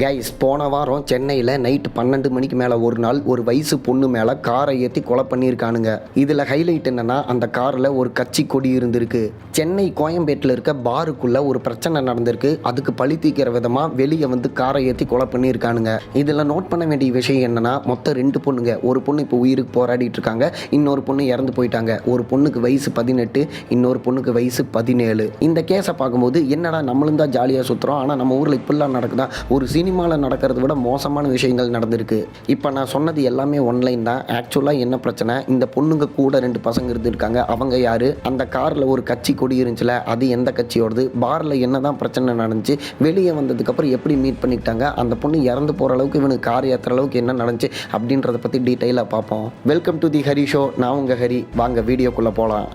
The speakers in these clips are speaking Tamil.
கைஸ், போன வாரம் சென்னையில் நைட்டு 12 மணிக்கு மேலே ஒரு நாள் ஒரு வயசு பொண்ணு மேலே காரை ஏற்றி கொலை பண்ணியிருக்கானுங்க. இதில் ஹைலைட் என்னென்னா, அந்த காரில் ஒரு கட்சி கொடி இருந்திருக்கு. சென்னை கோயம்பேட்டில் இருக்க பாருக்குள்ளே ஒரு பிரச்சனை நடந்திருக்கு. அதுக்கு பழி தீர்க்கிற விதமாக வெளியே வந்து காரை ஏற்றி கொலை பண்ணியிருக்கானுங்க. இதில் நோட் பண்ண வேண்டிய விஷயம் என்னென்னா, மொத்தம் 2 பொண்ணுங்க. ஒரு பொண்ணு இப்போ உயிருக்கு போராடிட்டு இருக்காங்க, இன்னொரு பொண்ணு இறந்து போயிட்டாங்க. ஒரு பொண்ணுக்கு வயசு 18, இன்னொரு பொண்ணுக்கு வயசு 17. இந்த கேஸை பார்க்கும்போது என்னடா நம்மளும் தான் ஜாலியாக சுற்றுறோம், ஆனால் நம்ம ஊரில் இப்படிலாம் நடக்குதா, ஒரு சினிமாவில் நடக்கிறத விட மோசமான விஷயங்கள் நடந்திருக்கு. இப்போ நான் சொன்னது எல்லாமே ஒன்லைன் தான். ஆக்சுவலாக என்ன பிரச்சனை, இந்த பொண்ணுங்க கூட 2 பசங்க இருந்திருக்காங்க. அவங்க யார், அந்த காரில் ஒரு கட்சி கொடி இருந்துச்சுல, அது எந்த கட்சியோடது, பாரில் என்ன தான் பிரச்சனை நடந்துச்சு, வெளியே வந்ததுக்கப்புறம் எப்படி மீட் பண்ணிக்கிட்டாங்க, அந்த பொண்ணு இறந்து போகிற அளவுக்கு இவனுக்கு கார் ஏற்றுற அளவுக்கு என்ன நடந்துச்சு அப்படின்றத பற்றி டீட்டெயிலாக பார்ப்போம். Welcome to the Hari show. நான் உங்கள் ஹரி. வாங்க வீடியோக்குள்ளே போகலாம்.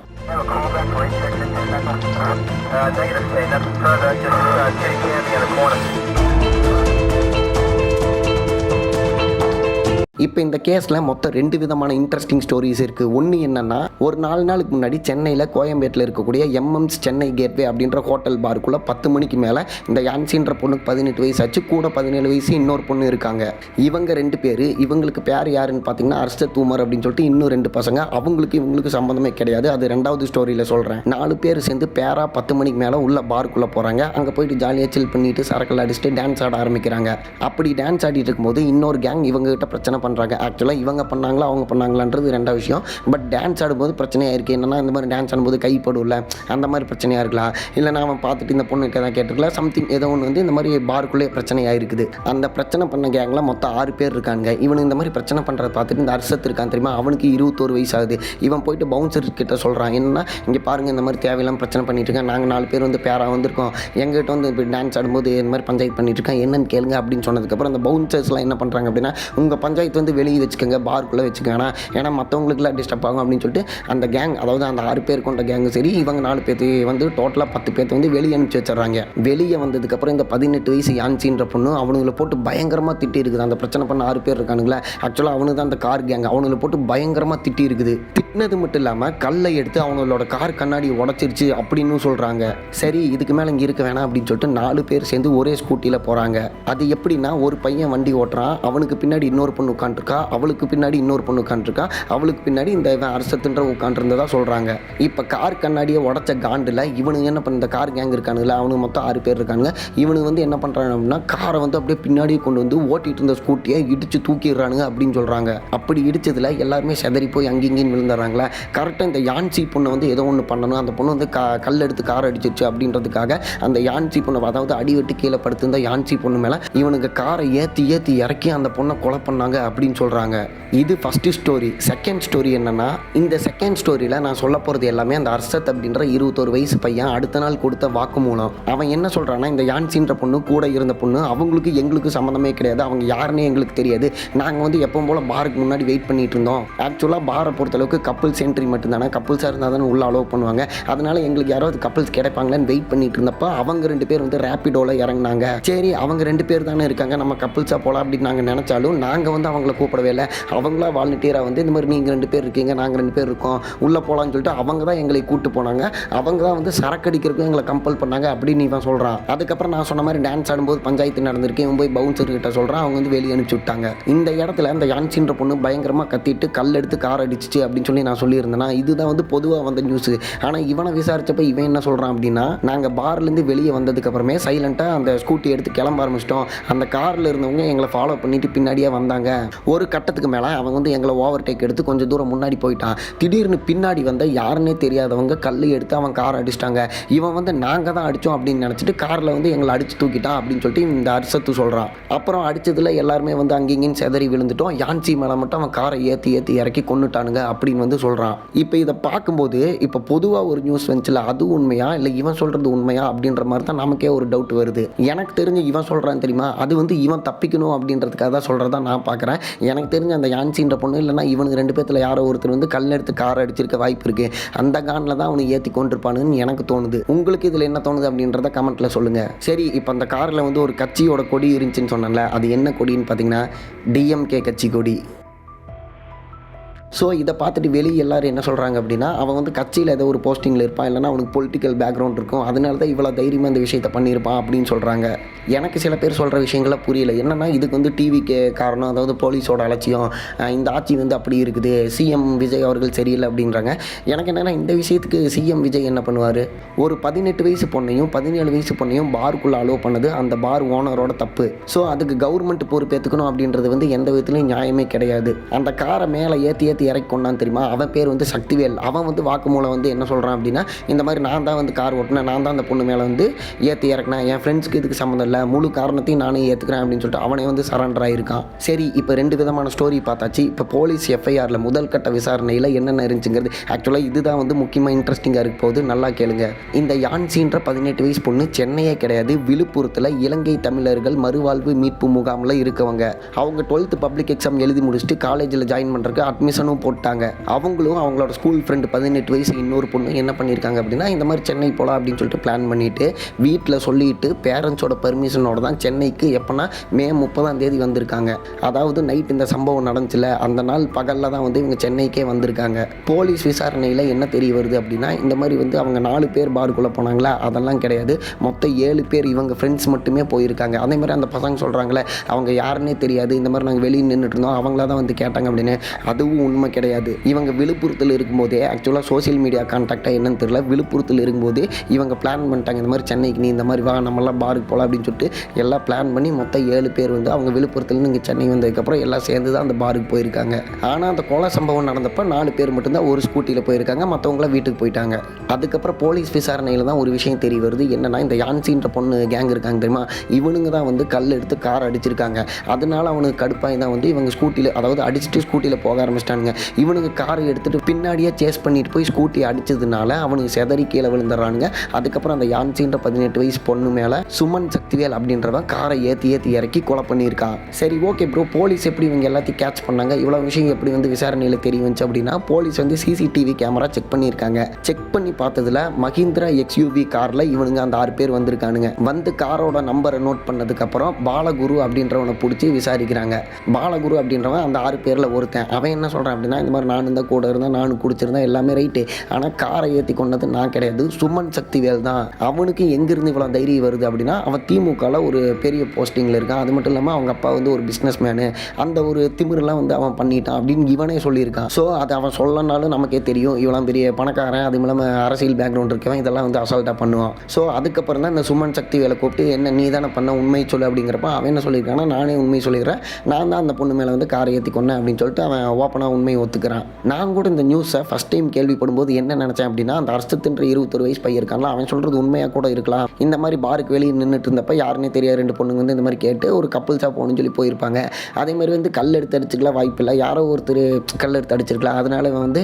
இப்போ இந்த கேஸில் மொத்தம் 2 விதமான இன்ட்ரெஸ்டிங் ஸ்டோரிஸ் இருக்குது. ஒன்று என்னென்னா, ஒரு 4 நாளுக்கு முன்னாடி சென்னையில் கோயம்பேட்டில் இருக்கக்கூடிய எம்எம்ஸ் சென்னை கேட்வே அப்படின்ற ஹோட்டல் பாருக்குள்ளே 10 மணிக்கு மேலே இந்த யான்சின்ற பொண்ணுக்கு 18 வயசு ஆச்சு, கூட 17 வயசு இன்னொரு பொண்ணு இருக்காங்க. இவங்க 2 பேர், இவங்களுக்கு பேர் யாருன்னு பார்த்தீங்கன்னா அர்ஷத் உமர் அப்படின்னு சொல்லிட்டு இன்னும் 2 பசங்க. அவங்களுக்கு இவங்களுக்கு சம்மந்தமே கிடையாது, அது 2வது ஸ்டோரியில் சொல்கிறேன். 4 பேர் சேர்ந்து பேரா 10 மணிக்கு மேலே உள்ள பாருக்குள்ளே போகிறாங்க. அங்கே போயிட்டு ஜாலியாக சில் பண்ணிட்டு சரக்கில் அடிச்சுட்டு டான்ஸ் ஆட ஆரம்பிக்கிறாங்க. அப்படி டான்ஸ் ஆடிட்டு இருக்கும்போது இன்னொரு கேங் இவங்ககிட்ட பிரச்சனை பண்ணுறாங்க. ஆக்சுவலாக இவங்க பண்ணாங்களா அவங்க பண்ணாங்களான்றது 2வது விஷயம். பட் டான்ஸ் ஆடும்போது பிரச்சனையாக இருக்குது. என்னென்னா, இந்த மாதிரி டான்ஸ் ஆடும்போது கைப்படும்ல, அந்த மாதிரி பிரச்சனையாக இருக்கலாம். இல்லைனா அவன் பார்த்துட்டு இந்த பொண்ணுக்கு தான் கேட்டுருக்கலாம், சம்திங் ஏதோ ஒன்று வந்து இந்த மாதிரி பாருக்குள்ளே பிரச்சனையாக இருக்குது. அந்த பிரச்சனை பண்ண கேங்கில் மொத்தம் 6 பேர் இருக்காங்க. இவனு இந்த மாதிரி பிரச்சனை பண்ணுறத பார்த்துட்டு இந்த அர்ஷத் இருக்கான் தெரியுமா, அவனுக்கு 21 வயசு ஆகுது. இவன் போயிட்டு பவுன்சர் கிட்ட சொல்கிறான், என்னன்னா இங்கே பாருங்கள், இந்த மாதிரி தேவையில்லாமல் பிரச்சனை பண்ணிட்டு இருக்கேன், நாங்கள் 4 பேர் வந்து பேராக வந்திருக்கோம், எங்ககிட்ட வந்து இப்போ டான்ஸ் ஆடும்போது இந்த மாதிரி பஞ்சாயத்து பண்ணிட்டு இருக்கேன், என்னன்னு கேளுங்க அப்படின்னு சொன்னதுக்கப்புறம் அந்த பவுன்சர்ஸ்லாம் என்ன பண்ணுறாங்க அப்படின்னா, உங்கள் பஞ்சாயத்து வந்து வெளியே வச்சுக்கோங்க, பாருக்குள்ளே வச்சுக்கோங்க, ஏன்னா மற்றவங்களுக்குலாம் டிஸ்டர்ப் ஆகும் அப்படின்னு சொல்லிட்டு அந்த கேங், அதாவது அந்த 6 பேர் கொண்ட கேங்கு சரி, இவங்க 4 பேர்த்து வந்து டோட்டலாக 10 பேர்த்து வந்து வெளியே அனுப்பிச்சு வச்சிடறாங்க. வெளியே வந்ததுக்கப்புறம் இந்த 18 வயசு யான்சின்ற பொண்ணு அவனுங்களை போட்டு பயங்கரமாக திட்டி இருக்குது. அந்த பிரச்சனை பண்ண 6 பேர் இருக்கானுங்களே, ஆக்சுவலாக அவனுக்கு தான் அந்த கார் கேங், அவனுங்களை போட்டு பயங்கரமாக திட்டி இருக்குது. திட்டினது மட்டும் இல்லாமல் கல்லை எடுத்து அவங்களோட கார் கண்ணாடியை உடச்சிருச்சு அப்படின்னு சொல்கிறாங்க. சரி, இதுக்கு மேலே இங்கே இருக்க வேணாம் அப்படின்னு சொல்லிட்டு 4 பேர் சேர்ந்து ஒரே ஸ்கூட்டியில் போகிறாங்க. அது எப்படின்னா, ஒரு பையன் வண்டி ஓட்டுறான், அவனுக்கு பின்னாடி இன்னொரு பொண்ணு உட்காந்துருக்கா, அவளுக்கு பின்னாடி இன்னொரு பொண்ணு உட்காந்துருக்கா, அவளுக்கு பின்னாடி இந்த அரசத்துன்ற உட்காந்துருந்ததா சொல்கிறாங்க. இப்போ கார் கண்ணாடியை உடச்ச காண்டில் இவனுக்கு என்ன பண்ண, இந்த கார் கேங் இருக்கானுங்களா, அவனுக்கு மொத்தம் 6 பேர் இருக்கானுங்க. இவனுக்கு வந்து என்ன பண்ணுறாங்க அப்படின்னா, காரை வந்து அப்படியே பின்னாடியே கொண்டு வந்து ஓட்டிகிட்டு இருந்த ஸ்கூட்டியை இடித்து தூக்கிடுறானுங்க அப்படின்னு சொல்கிறாங்க. அப்படி இடிச்சதில் எல்லாருமே செதறி போய் அங்கிங்கின்னு விழுந்துடுறாங்களா. கரெக்டாக இந்த யான்சி பொண்ணை வந்து ஏதோ ஒன்று பண்ணணும், அந்த பொண்ணு வந்து கல் எடுத்து கார் அடிச்சிருச்சு அப்படின்றதுக்காக அந்த யான்சி பொண்ணை, அதாவது அடிவெட்டு கீழே படுத்திருந்த யான்சி பொண்ணு மேலே இவனுக்கு காரை ஏற்றி இறக்கி அந்த பொண்ணை கொலை பண்ணாங்க அப்படின்னு சொல்கிறாங்க. இது ஃபஸ்ட்டு ஸ்டோரி. செகண்ட் ஸ்டோரி என்னென்னா, இந்த செகண்ட் ஸ்டோரியில் நான் சொல்ல போகிறது எல்லாமே அந்த அர்ஷத் அப்படின்ற 21 வயசு பையன் அடுத்த நாள் கொடுத்த வாக்குமூலம். அவன் என்ன சொல்கிறான்னா, இந்த யான்சின்ற பொண்ணு கூட இருந்த பொண்ணு, அவங்களுக்கு எங்களுக்கு சம்மந்தமே கிடையாது, அவங்க யாருன்னே எங்களுக்கு தெரியாது, நாங்கள் வந்து எப்பவும் போல் பாருக்கு முன்னாடி வெயிட் பண்ணிட்டு இருந்தோம். ஆக்சுவலாக பாரை பொறுத்தளவுக்கு கப்புள்ஸ் என்ட்ரி மட்டும்தானே, கப்புள்ஸாக இருந்தால் தானே உள்ள அலோவ் பண்ணுவாங்க, அதனால் எங்களுக்கு யாராவது கப்புள்ஸ் கிடைப்பாங்களான்னு வெயிட் பண்ணிட்டு இருந்தப்போ அவங்க 2 பேர் வந்து ரேப்பிடோவில் இறங்கினாங்க. சரி, அவங்க 2 பேர் தானே இருக்காங்க, நம்ம கப்புள்ஸாக போகலாம் அப்படின்னு நாங்கள் நினச்சாலும் நாங்கள் வந்து அவங்கள கூப்பிடவே இல்லை. அவங்களா வாலண்டியராக வந்து இந்த மாதிரி நீங்கள் 2 பேர் இருக்கீங்க, நாங்கள் 2 பேர் இருக்கோம், உள்ளே போகலான்னு சொல்லிட்டு அவங்க தான் எங்களை கூப்பிட்டு போனாங்க. அவங்க தான் வந்து சரக்கடிக்கிறதுக்கும் எங்களை கம்பல் பண்ணாங்க அப்படின்னு இவன் சொல்கிறான். அதுக்கப்புறம் நான் சொன்ன மாதிரி டான்ஸ் ஆடும்போது பஞ்சாயத்து நடந்திருக்கு, இவன் போய் பவுன்சர் கிட்ட சொல்கிறான், அவங்க வந்து வெளியே அனுப்பிச்சு விட்டாங்க. இந்த இடத்துல அந்த யான்சின்ற பொண்ணு பயங்கரமாக கத்திட்டு கல் எடுத்து கார் அடிச்சிச்சு அப்படின்னு சொல்லி நான் சொல்லியிருந்தேன்னா, இதுதான் வந்து பொதுவாக வந்த நியூஸு. ஆனால் இவனை விசாரிச்சப்போ இவன் என்ன சொல்கிறான் அப்படின்னா, நாங்கள் பார்லேருந்து வெளியே வந்ததுக்கப்புறமே சைலண்ட்டாக அந்த ஸ்கூட்டி எடுத்து கிளம்ப ஆரம்பிச்சிட்டோம், அந்த காரில் இருந்தவங்க எங்களை ஃபாலோ பண்ணிட்டு பின்னாடியே வந்தாங்க. ஒரு கட்டத்துக்கு மேலே அவங்க வந்து எங்களை ஓவர்டேக் எடுத்து கொஞ்சம் தூரம் முன்னாடி போயிட்டான். திடீர்னு பின்னாடி வந்த யாருன்னே தெரியாதவங்க கல் எடுத்து அவன் காரை அடிச்சிட்டாங்க. இவன் வந்து நாங்கள் தான் அடித்தோம் அப்படின்னு நினச்சிட்டு காரில் வந்து எங்களை அடித்து தூக்கிட்டான் அப்படின்னு சொல்லிட்டு இந்த அர்ஷத்து சொல்கிறான். அப்புறம் அடித்ததில் எல்லாருமே வந்து அங்கேயும் செதறி விழுந்துட்டோம், யான்சி மேலே மட்டும் அவன் காரை ஏற்றி இறக்கி கொண்டுட்டானுங்க அப்படின்னு வந்து சொல்கிறான். இப்போ இதை பார்க்கும்போது இப்போ பொதுவாக ஒரு நியூஸ் வந்துச்சுல, அது உண்மையா இல்லை இவன் சொல்கிறது உண்மையா அப்படின்ற மாதிரி தான் நமக்கே ஒரு டவுட் வருது. எனக்கு தெரிஞ்சு இவன் சொல்கிறான் தெரியுமா, அது வந்து இவன் தப்பிக்கணும் அப்படின்றதுக்காக தான் சொல்கிறதா நான் பார்க்குறேன். எனக்கு தெரிஞ்ச அந்த யான்சின்ற பொண்ணு இல்லைனா இவனுக்கு 2 பேர்த்தில் யாரோ ஒருத்தர் வந்து கல் எடுத்து கார் அடிச்சிருக்க வாய்ப்பு இருக்குது. அந்த காண்டில் தான் அவனை ஏற்றி கொண்டிருப்பானுன்னு எனக்கு தோணுது. உங்களுக்கு இதில் என்ன தோணுது அப்படின்றத கமெண்ட்டில் சொல்லுங்கள். சரி, இப்போ அந்த காரில் வந்து ஒரு கட்சியோட கொடி இருந்துச்சுன்னு சொன்னேன்ல, அது என்ன கொடின்னு பார்த்தீங்கன்னா டிஎம்கே கட்சி கொடி. ஸோ இதை பார்த்துட்டு வெளியே எல்லாரும் என்ன சொல்கிறாங்க அப்படின்னா, அவன் வந்து கட்சியில் ஏதோ ஒரு போஸ்டிங்கில் இருப்பான், இல்லைனா அவனுக்கு பொலிட்டிக்கல் பேக்ரவுண்ட் இருக்கும், அதனால தான் இவ்வளோ தைரியமாக இந்த விஷயத்தை பண்ணியிருப்பான் அப்படின்னு சொல்கிறாங்க. எனக்கு சில பேர் சொல்கிற விஷயங்கள்லாம் புரியல. என்னென்னா இதுக்கு வந்து டிவிக்கு காரணம், அதாவது போலீஸோட அலட்சியம், இந்த ஆட்சி வந்து அப்படி இருக்குது, சிஎம் விஜய் அவர்கள் சரியில்லை அப்படின்றாங்க. எனக்கு என்னென்னா இந்த விஷயத்துக்கு சிஎம் விஜய் என்ன பண்ணுவார்? ஒரு 18 வயசு பொண்ணையும் 17 வயசு பொண்ணையும் பாருக்குள்ளே அலோவ் பண்ணது அந்த பார் ஓனரோட தப்பு. ஸோ அதுக்கு கவர்மெண்ட் பொறுப்பேற்றுக்கணும் அப்படின்றது வந்து எந்த விதத்துலையும் நியாயமே கிடையாது. அந்த காரை மேலே ஏற்றி இறக்கி கொண்டான்னு தெரியுமா, அவன் பேர் வந்து சக்திவேல். அவன் வந்து வாக்குமூலம் வந்து என்ன சொல்கிறான் அப்படின்னா, இந்த மாதிரி நான் தான் வந்து கார் ஓட்டினேன், நான் தான் அந்த பொண்ணு மேலே வந்து ஏற்றி இறக்குனேன், என் ஃப்ரெண்ட்ஸ்க்கு இதுக்கு சம்மந்தம் இல்லை, முழு காரணத்தையும் நானே ஏற்றுக்கிறேன் அப்படின்னு சொல்லிட்டு அவனே வந்து சரண்டர் ஆகிருக்கான். சரி, இப்போ 2 விதமான ஸ்டோரி பார்த்தாச்சு. இப்போ போலீஸ் எஃப்ஐஆரில் முதல் கட்ட விசாரணையில் என்னென்ன இருந்துச்சுங்கிறது ஆக்சுவலாக இதுதான் வந்து முக்கியமாக இன்ட்ரெஸ்டிங்காக இருக்க போகுது. நல்லா கேளுங்க. இந்த யான்சின்ற 18 வயசு பொண்ணு சென்னையே கிடையாது, விழுப்புரத்தில் இலங்கை தமிழர்கள் மறுவாழ்வு மீட்பு முகாமில் இருக்கவங்க. அவங்க 12th பப்ளிக் எக்ஸாம் எழுதி முடிச்சுட்டு காலேஜில் ஜாயின் பண்ணுறதுக்கு அட்மிஷனும் போட்டாங்க. அவங்களும் அவங்களோட ஸ்கூல் ஃப்ரெண்டு 18 வயசு இன்னொரு பொண்ணு என்ன பண்ணியிருக்காங்க அப்படின்னா, இந்த மாதிரி சென்னை போகலாம் அப்படின்னு சொல்லிட்டு பிளான் பண்ணிவிட்டு வீட்டில் சொல்லிட்டு பேரண்ட்ஸோட பெர்மிஷனோட தான் சென்னைக்கு எப்போனா மே 30 வந்திருக்காங்க. அதாவது நைட் இந்த சம்பவம் நடந்துச்சுல, அந்த நாள் பகலில் தான் வந்து இவங்க சென்னைக்கே வந்திருக்காங்க. போலீஸ் விசாரணையில் என்ன தெரிய வருது அப்படின்னா, இந்த மாதிரி வந்து அவங்க 4 பேர் பாருக்குள்ளே போனாங்களா, அதெல்லாம் கிடையாது, மொத்தம் 7 பேர் இவங்க ஃப்ரெண்ட்ஸ் மட்டுமே போயிருக்காங்க. அதே மாதிரி அந்த பசங்க சொல்கிறாங்களே, அவங்க யாருன்னே தெரியாது, இந்த மாதிரி நாங்கள் வெளியே நின்றுட்டு இருந்தோம், அவங்கள தான் வந்து கேட்டாங்க அப்படின்னு. அதுவும் உண்மை கிடையாது. இவங்க விழுப்புரத்தில் இருக்கும்போதே ஆக்சுவலாக சோசியல் மீடியா கான்டாக்டாக என்னன்னு தெரியல, விழுப்புரத்தில் இருக்கும்போதே இவங்க பிளான் பண்ணிட்டாங்க, இந்த மாதிரி சென்னைக்கு நீ இந்த மாதிரி வா, நம்மளாம் பாருக்கு போகலாம் அப்படின்னு சொல்லிட்டு எல்லாம் பிளான் பண்ணி மொத்தம் 7 பேர் வந்து அவங்க விழுப்புரத்துலேருந்து இங்கே சென்னை வந்ததுக்கப்புறம் எல்லாம் சேர்ந்து தான் அந்த பாருக்கு போயிருக்காங்க. ஆனால் அந்த கொலை சம்பவம் நடந்தப்போ 4 பேர் மட்டும்தான் ஒரு ஸ்கூட்டியில் போயிருக்காங்க, மற்றவங்களாம் வீட்டுக்கு போயிட்டாங்க. அதுக்கப்புறம் போலீஸ் விசாரணையில் தான் ஒரு விஷயம் தெரிய வருது. என்னன்னா, இந்த யான்சின்ற பொண்ணு கேங் இருக்காங்க தெரியுமா, இவனுங்க தான் வந்து கல் எடுத்து கார் அடிச்சிருக்காங்க. அதனால அவனுக்கு கடுப்பாக தான் வந்து இவங்க ஸ்கூட்டியில், அதாவது அடிச்சுட்டு ஸ்கூட்டியில் போக ஆரம்பிச்சிட்டானுங்க. இவனுக்கு காரை எடுத்துகிட்டு பின்னாடியே சேஸ் பண்ணிட்டு போய் ஸ்கூட்டி அடித்ததுனால அவனுக்கு செதறி கீழே விழுந்துடுறானுங்க. அதுக்கப்புறம் அந்த யான்சின்ற 18 வயசு பொண்ணு மேலே சுமன் சக்திவேல் அப்படின்றவன் காரை ஏற்றி இறக்கி கொலை பண்ணியிருக்கான். சரி, ஓகே ப்ரோ, போலீஸ் எப்படி இவங்க எல்லாத்தையும் கேட்ச் பண்ணாங்க, இவ்வளோ விஷயம் எப்படி வந்து விசாரணையில் தெரிய வந்துச்சு அப்படின்னா, போலீஸ் வந்து சிசிடிவி கேமரா செக் பண்ணியிருக்காங்க. செக் பண்ணி பார்த்ததுல மஹிந்திரா எக்ஸ்யூவி காரில் இவனுங்க அந்த 6 பேர் வந்திருக்கானுங்க. வந்து காரோட நம்பரை நோட் பண்ணதுக்கப்புறம் பாலகுரு அப்படின்றவனை பிடிச்சி விசாரிக்கிறாங்க. பாலகுரு அப்படின்றவன் அந்த 6 பேரில் ஒருத்தன். அவன் என்ன சொல்கிறான் அப்படின்னா, இந்த மாதிரி நான் இருந்தால் கூட இருந்தேன், நானும் குடிச்சிருந்தேன், எல்லாமே ரைட்டு, ஆனால் காரை ஏற்றி கொண்டது நான் கிடையாது, சுமன் சக்திவேல் தான். அவனுக்கு எங்கேருந்து இவ்வளோ தைரியம் வருது அப்படின்னா, அவன் திமுகவில் ஒரு பெரிய போஸ்டிங்கில் இருக்கான். அது மட்டும் இல்லாமல் அவங்க அப்பா வந்து ஒரு பிஸ்னஸ் மேனு, அந்த ஒரு திமிரெலாம் வந்து அவன் பண்ணிட்டான் அப்படின்னு இவனே சொல்லியிருக்கான். ஸோ அது அவன் சொல்லனாலும் நமக்கே தெரியும், இவெல்லாம் பெரிய பணக்காரன், அதுவும் இல்லாமல் அரசியல் பேக்ரவுண்ட் இருக்கவன், இதெல்லாம் வந்து அசால்ட்டாக பண்ணுவான். ஸோ அதுக்கப்புறம் தான் இந்த சுமன் சக்திவேலை கூப்பிட்டு, என்ன நீ தானே பண்ண, உண்மை சொல்லு அப்படிங்கிறப்ப அவன் என்ன சொல்லியிருக்கான்னா, நானே உண்மை சொல்லிடுறேன், நான் தான் அந்த பொண்ணு மேலே வந்து காரை ஏற்றி கொண்டேன் அப்படின்னு சொல்லிட்டு அவன் ஓப்பனாக உண்மையை ஒத்துக்கிறான். நான் கூட இந்த நியூஸை ஃபஸ்ட் டைம் கேள்விப்படும்போது என்ன நினச்சேன் அப்படின்னா, அந்த அர்ஷத்துன்ற 21 வயசு பையன் இருக்கான்ல, அவன் சொல்கிறது உண்மையாக கூட இருக்கலாம். இந்த மாதிரி பாருக்கு வெளியே நின்றுட்டு இருந்தப்போ யாருன்னே தெரியாது 2 பொண்ணுங்க வந்து இந்த மாதிரி கேட்டு ஒரு கப்புள்ஸாக போகணும்னு சொல்லி போயிருப்பாங்க. அதே மாதிரி வந்து கல் எடுத்து அடிச்சுக்கலாம் வாய்ப்பில்லை, யாரோ ஒருத்தர் கல் எடுத்து அடிச்சிருக்கலாம், அதனால இவன் வந்து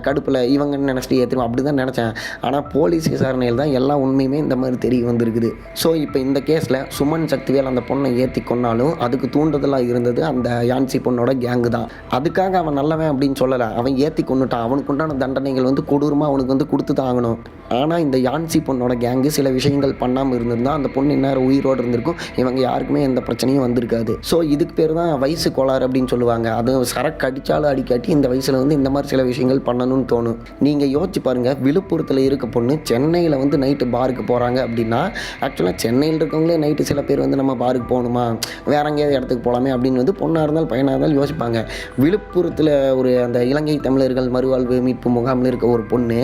கடுப்பில் இவங்கன்னு நினச்சிட்டு ஏற்றிடும் அப்படி தான் நினச்சேன். ஆனால் போலீஸ் விசாரணையில் தான் எல்லா உண்மையுமே இந்த மாதிரி தெரிய வந்திருக்குது. ஸோ இப்போ இந்த கேஸில் சுமன் சக்திவேல் அந்த பொண்ணை ஏற்றி கொண்டாலும் அதுக்கு தூண்டுதலாக இருந்தது அந்த யான்சி பொண்ணோட கேங்கு தான். அதுக்காக அவன் நல்லவன் அப்படின்னு சொல்லலை, அவன் ஏற்றி கொண்டுட்டான். அவனுக்கு உண்டான தண்டனைகள் வந்து கொடூரமாக அவனுக்கு வந்து கொடுத்து தான் ஆகணும். ஆனால் இந்த யான்சி பொண்ணோட கேங்கு சில விஷயங்கள் பண்ணாமல் இருந்திருந்தால் அந்த பொண்ணு இந்நேரம் உயிரோடு இருந்திருக்கும், இவங்க யாருக்குமே எந்த பிரச்சனையும் வந்திருக்காது. ஸோ இதுக்கு பேர் தான் வயசு கோளாறு அப்படின்னு சொல்லுவாங்க. அது சரக்கு அடித்தாலும் அடிக்காட்டி இந்த வயசில் வந்து இந்த மாதிரி சில விஷயங்கள் பண்ணணும்னு தோணும். நீங்கள் யோசிச்சு பாருங்கள், விழுப்புரத்தில் இருக்க பொண்ணு சென்னையில் வந்து நைட்டு பாருக்கு போகிறாங்க அப்படின்னா, ஆக்சுவலாக சென்னையில் இருக்கவங்களே நைட்டு சில பேர் வந்து நம்ம பாருக்கு போகணுமா, வேற எங்கேயாவது இடத்துக்கு போகலாமே அப்படின்னு வந்து பொண்ணாக இருந்தாலும் பையனாக இருந்தாலும் யோசிப்பாங்க. விழுப்புரத்தில் ஒரு அந்த இலங்கை தமிழர்கள் மறுவாழ்வு மீட்பு முகாமில் இருக்க ஒரு பொண்ணு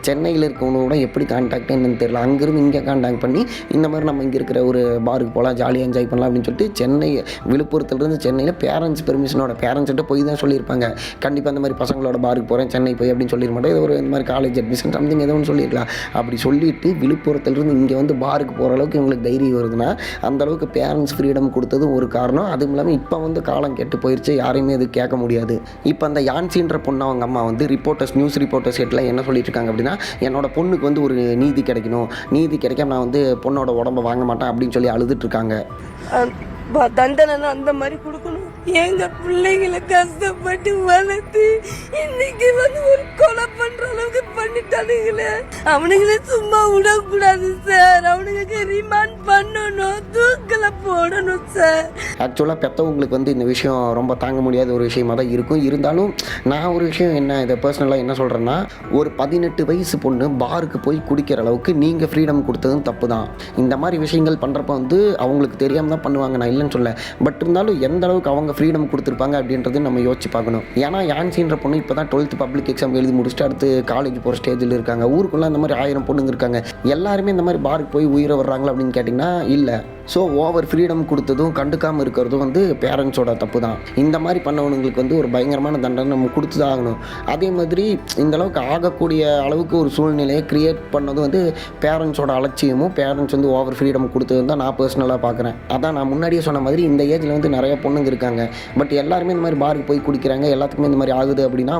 சென்னையில் இருக்கவங்களோட எப்படி கான்டாக்ட் என்னன்னு தெரியல, அங்கேருந்து இங்கே கான்டாக்ட் பண்ணி இந்த மாதிரி நம்ம இங்கே இருக்கிற ஒரு பாருக்கு போகலாம், ஜாலியாக என்ஜாய் பண்ணலாம் அப்படின்னு சொல்லிட்டு சென்னை விழுப்புரத்துலேருந்து சென்னையில் பேரண்ட்ஸ் பெர்மிஷனோட பேரண்ட்ஸ்கிட்ட போய் தான் சொல்லியிருப்பாங்க. கண்டிப்பாக இந்த மாதிரி பசங்களோட பாருக்கு போகிறேன் சென்னை போய் அப்படின்னு சொல்லிட மாட்டேன், இது ஒரு இந்த மாதிரி காலேஜ் அட்மிஷன் சம்திங் ஏதோ ஒன்று சொல்லியிருக்கலாம். அப்படி சொல்லிவிட்டு விழுப்புரத்துலேருந்து இங்கே வந்து பாருக்கு போகிற அளவுக்கு இவங்களுக்கு தைரியம் வருதுன்னா அந்தளவுக்கு பேரண்ட்ஸ் ஃப்ரீடம் கொடுத்தது ஒரு காரணம். அதுவும் இல்லாமல் இப்போ வந்து காலம் கெட்டு போயிடுச்சு, யாரையுமே அது கேட்க முடியாது. இப்போ அந்த யான்சின்ற பொண்ணு அவங்க அம்மா வந்து நியூஸ் ரிப்போர்ட்டர்ஸ் எல்லாம் என்ன சொல்லிட்டு இருக்காங்க அப்படின்னா, என்னோட பொண்ணுக்கு வந்து ஒரு நீதி கிடைக்கணும், நீதி கிடைக்காம நான் வந்து பொண்ணோட உடம்பை வாங்க மாட்டேன் அப்படின்னு சொல்லி அழுதுட்டு இருக்காங்க. தண்டனை அந்த மாதிரி கொடுக்கணும். எங்க பிள்ளைங்களை கஷ்டப்பட்டு வளர்த்து இன்னைக்கு ஒரு கொலை பண்ற அளவுக்கு பண்ணிட்டானுங்களே. அவனுங்களே சும்மா விடக்கூடாது சார். அவனுங்களுக்கு ரிமாண்ட் பண்ணணும், தூக்கல போடணும் சார். ஆக்சுவலாக பெற்றவங்களுக்கு இந்த விஷயம் ரொம்ப தாங்க முடியாத ஒரு விஷயமா தான் இருக்கும். இருந்தாலும் நான் ஒரு விஷயம் இதை பர்சனலாக என்ன சொல்கிறேன்னா, ஒரு 18 வயசு பொண்ணு பாருக்கு போய் குடிக்கிற அளவுக்கு நீங்கள் ஃப்ரீடம் கொடுத்ததும் தப்பு தான். இந்த மாதிரி விஷயங்கள் பண்ணுறப்ப அவங்களுக்கு தெரியாமல் தான் பண்ணுவாங்க, நான் இல்லைன்னு சொல்ல. பட் இருந்தாலும் எந்த அளவுக்கு அவங்க ஃப்ரீடம் கொடுத்துருப்பாங்க அப்படின்றது நம்ம யோசிச்சு பார்க்கணும். ஏன்னா யான்சின்ற பொண்ணு இப்போ தான் 12th பப்ளிக் எக்ஸாம் எழுதி முடிச்சுட்டு அடுத்து காலேஜ் போகிற ஸ்டேஜில் இருக்காங்க. ஊருக்குள்ளே அந்த மாதிரி 1000 பொண்ணுங்க இருக்காங்க. எல்லாருமே இந்த மாதிரி பாருக்கு போய் உயிரை வர்றாங்களா அப்படின்னு கேட்டிங்கன்னா இல்லை. ஸோ ஓவர் ஃப்ரீடம் கொடுத்ததும் கண்டுக்காமல் இருக்கிறதும் பேரண்ட்ஸோட தப்பு தான். இந்த மாதிரி பண்ணவனுங்களுக்கு ஒரு பயங்கரமான தண்டனை நம்ம கொடுத்து தான் ஆகணும். அதே மாதிரி இந்தளவுக்கு ஆகக்கூடிய அளவுக்கு ஒரு சூழ்நிலையை க்ரியேட் பண்ணதும் பேரண்ட்ஸோட அலட்சியமும் பேரண்ட்ஸ் ஓவர் ஃப்ரீடம் கொடுத்தது தான் நான் பர்சனலாக பார்க்குறேன். அதான் நான் முன்னாடியே சொன்ன மாதிரி இந்த ஏஜில் நிறைய பொண்ணுங்க இருக்காங்க. பட் எல்லாருமே இந்த மாதிரி பாருக்கு போய் குடிக்கிறாங்க, எல்லாத்துக்குமே இந்த மாதிரி ஆகுது அப்படின்னா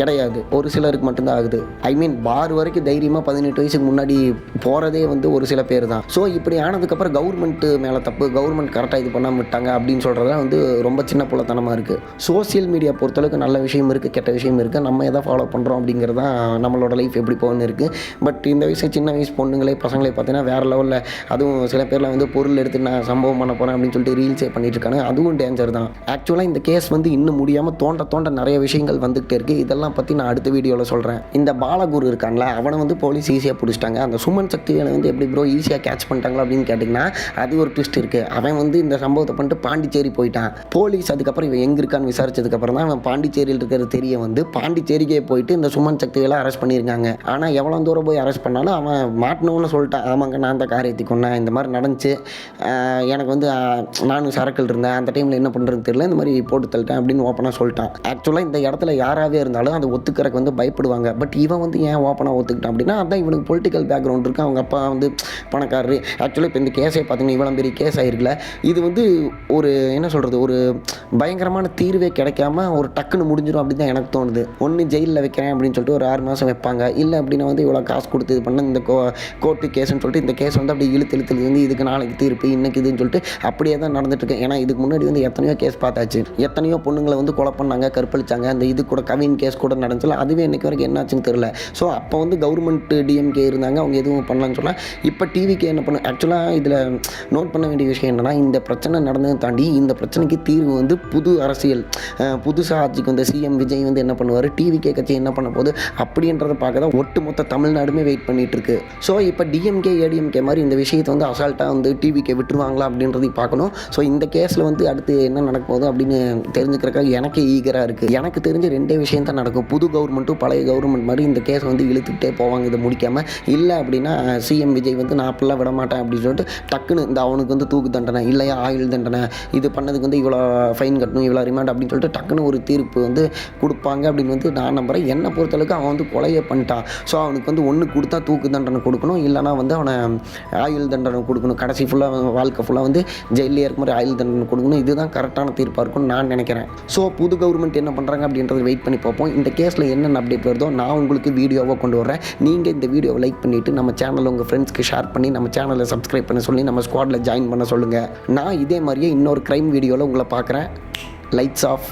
கிடையாது. ஒரு சிலருக்கு மட்டும்தான் ஆகுது. ஐ மீன் பார் வரைக்கும் தைரியமாக 18 வயசுக்கு முன்னாடி போகிறதே ஒரு சில பேர் தான். ஸோ இப்படி ஆனதுக்கப்புறம் கவர்மெண்ட்டு மேலே தப்பு, கவர்மெண்ட் கரெக்டாக இது பண்ணாமல் விட்டாங்க அப்படின்னு சொல்கிறதுலாம் ரொம்ப சின்ன புள்ளத்தனமாக இருக்குது. சோசியல் மீடியா பொறுத்தளவுக்கு நல்ல விஷயம் இருக்குது, கெட்ட விஷயம் இருக்குது. நம்ம எதை ஃபாலோ பண்ணுறோம் அப்படிங்கிறது தான் நம்மளோட லைஃப் எப்படி போகணுன்னு இருக்குது. பட் இந்த வயசு சின்ன வயசு பொண்ணுங்களே பசங்களே பார்த்தீங்கன்னா வேறு லெவலில், அதுவும் சில பேரில் பொருள் எடுத்து நான் சம்பவம் பண்ண போகிறேன் அப்படின்னு சொல்லிட்டு ரீல்ஸே பண்ணிட்டு இருக்காங்க. அதுவும் டேஞ்சர் தான். ஆக்சுவலாக இந்த கேஸ் இன்னும் முடியாமல் தோண்ட நிறைய விஷயங்கள் வந்துகிட்டே இருக்குது. இதெல்லாம் பற்றி நான் அடுத்த வீடியோவில் சொல்கிறேன். இந்த பாலகுரு இருக்கான்ல, அவனை போலீஸ் ஈஸியாக பிடிச்சிட்டாங்க. அந்த சுமன் சக்திவேலை எப்படி ப்ரோ ஈஸியாக கேட்ச் பண்ணிட்டாங்களா அப்படின்னு கேட்டிங்கன்னா அது ஒரு ட்விஸ்ட் இருக்குது. அவன் இந்த சம்பவத்தை பண்ணிட்டு பாண்டிச்சேரி போயிட்டான். போலீஸ் அதுக்கப்புறம் இவன் எங்கே இருக்கான்னு விசாரிச்சதுக்கப்புறம் தான் அவன் பாண்டிச்சேரியில் இருக்கிறது தெரிய பாண்டிச்சேரிக்கே போயிட்டு இந்த சுமன் சக்திவேலை அரெஸ்ட் பண்ணியிருக்காங்க. ஆனால் எவ்வளோ தூரம் போய் அரெஸ்ட் பண்ணாலும் அவன் மாட்டணும்னு சொல்லிட்டான். ஆமாங்க, நான் அந்த காரியத்தை கொண்டேன், இந்த மாதிரி நடந்துச்சு, எனக்கு நானும் சரக்கில் இருந்தேன், அந்த டைமில் என்ன பண்ணுறதுன்னு தெரியல, இந்த மாதிரி போட்டு தள்ளிட்டேன் அப்படின்னு ஓப்பனாக சொல்லிட்டான். ஆக்சுவலாக இந்த இடத்துல யாராகவே இருந்தாலும் அதை ஒத்துக்கிறக்கு பயப்படுவாங்க. பட் இவன் ஏன் ஓப்பனாக ஒத்துக்கிட்டான் அப்படின்னா அதான் இவனுக்கு பொலிட்டிக்கல் பேக்ரவுண்ட் இருக்குது. அவங்க அப்பா பணக்காரரு. ஆக்சுவலாக இப்போ இந்த கேஸை பார்த்தீங்கன்னா இவ்வளோ பெரிய கேஸ் ஆகிருக்குல்ல, இது ஒரு என்ன சொல்கிறது, ஒரு பயங்கரமான தீர்வே கிடைக்காம ஒரு டக்குன்னு முடிஞ்சிடும் அப்படின்னு தான் எனக்கு தோணுது. ஒன்று ஜெயிலில் வைக்கிறேன் அப்படின்னு சொல்லிட்டு ஒரு 6 மாதம் வைப்பாங்க. இல்லை அப்படின்னா இவ்வளோ காசு கொடுத்து இது பண்ண இந்த கோர்ட்டு கேஸ்ன்னு சொல்லிட்டு இந்த கேஸ் அப்படி இழுத்து இதுக்கு நாளைக்கு தீர்ப்பு இன்னைக்கு இதுன்னு சொல்லிட்டு அப்படியே தான் நடந்துட்டுருக்கு. ஏன்னா இதுக்கு முன்னாடி எத்தனையோ கேஸ் பார்த்தாச்சு. எத்தனையோ பொண்ணுங்களை கொலை பண்ணாங்க, கற்பழிச்சாங்க. அந்த இது கூட கவின் கேஸ் கூட நடந்துச்சுல, அதுவே இன்னைக்கு வரைக்கும் என்னாச்சுன்னு தெரியல. ஸோ அப்போ கவர்மெண்ட் டிஎம்கே இருந்தாங்க, அவங்க எதுவும் பண்ணலான்னு சொல்லலாம். இப்போ டிவிக்கு என்ன பண்ண, ஆக்சுவலாக இதில் நோட் பண்ண வேண்டிய விஷயம் என்னென்னா, இந்த பிரச்சனை நடந்ததை தாண்டி இந்த பிரச்சனைக்கு தீர்வு புது அரசியல், புதுசாக ஆட்சிக்கு சிஎம் விஜய் என்ன பண்ணுவார், டிவிகே கட்சி என்ன பண்ண போகுது அப்படின்றத பார்க்க தான் ஒட்டுமொத்த தமிழ்நாடுமே வெயிட் பண்ணிட்டு இருக்கு. ஸோ இப்போ டிஎம்கே ஏடிஎம்கே மாதிரி இந்த விஷயத்தை அசால்ட்டாக டிவிகே விட்டுருவாங்களா அப்படின்றதையும் பார்க்கணும். ஸோ இந்த கேஸில் அடுத்து என்ன நடக்க போகுது அப்படின்னு தெரிஞ்சுக்கிறக்காக எனக்கு ஈகராக இருக்குது. எனக்கு தெரிஞ்ச 2 விஷயம் தான் நடக்கும். புது கவர்மெண்ட்டும் பழைய கவர்மெண்ட் மாதிரி இந்த கேஸ் இழுத்துக்கிட்டே போவாங்க இதை முடிக்காமல். இல்லை அப்படின்னா சிஎம் விஜய் நான் அப்படிலாம் விட மாட்டேன் அப்படின்னு சொல்லிட்டு டக்குன்னு இந்த அவனுக்கு தூக்கு தண்டனை இல்லையா ஆயுள் தண்டனை, இது பண்ணதுக்கு இவ்வளோ ஃபைன் கட்டணும், இவ்வளோ ரிமாண்ட் அப்படின்னு சொல்லிட்டு டக்குன்னு ஒரு தீர்ப்பு கொடுப்பாங்க அப்படின்னு நான் நம்புகிறேன். என்னை பொறுத்தளவுக்கு அவன் கொலையை பண்ணிட்டான். ஸோ அவனுக்கு ஒன்று கொடுத்தா தூக்கு தண்டனை கொடுக்கணும், இல்லைனா அவனை ஆயுள் தண்டனை கொடுக்கணும். கடைசி ஃபுல்லாக வாழ்க்கை ஃபுல்லாக ஜெயிலே இருக்க மாதிரி ஆயுள் தண்டனை கொடுக்கணும். இதுதான் கரெக்டான தீர்ப்பாக இருக்கும்னு நான் நினைக்கிறேன். ஸோ புது கவர்மெண்ட் என்ன பண்ணுறாங்க அப்படின்றத வெயிட் பண்ணி பார்ப்போம். இந்த கேஸில் என்னென்ன அப்டேட் வருதோ நான் உங்களுக்கு வீடியோவாக கொண்டு வரேன். நீங்கள் இந்த வீடியோவை லைக் பண்ணிவிட்டு நம்ம சேனலை உங்கள் ஃப்ரெண்ட்ஸ்க்கு ஷேர் பண்ணி நம்ம சேனலை சப்ஸ்கிரைப் பண்ண சொல்லி நம்ம ஸ்குவாடில் ஜாயின் பண்ண சொல்லுங்கள். நான் இதே மாதிரியே இன்னொரு க்ரைம் வீடியோவில் உங்களை பார்க்குறேன். Lights of.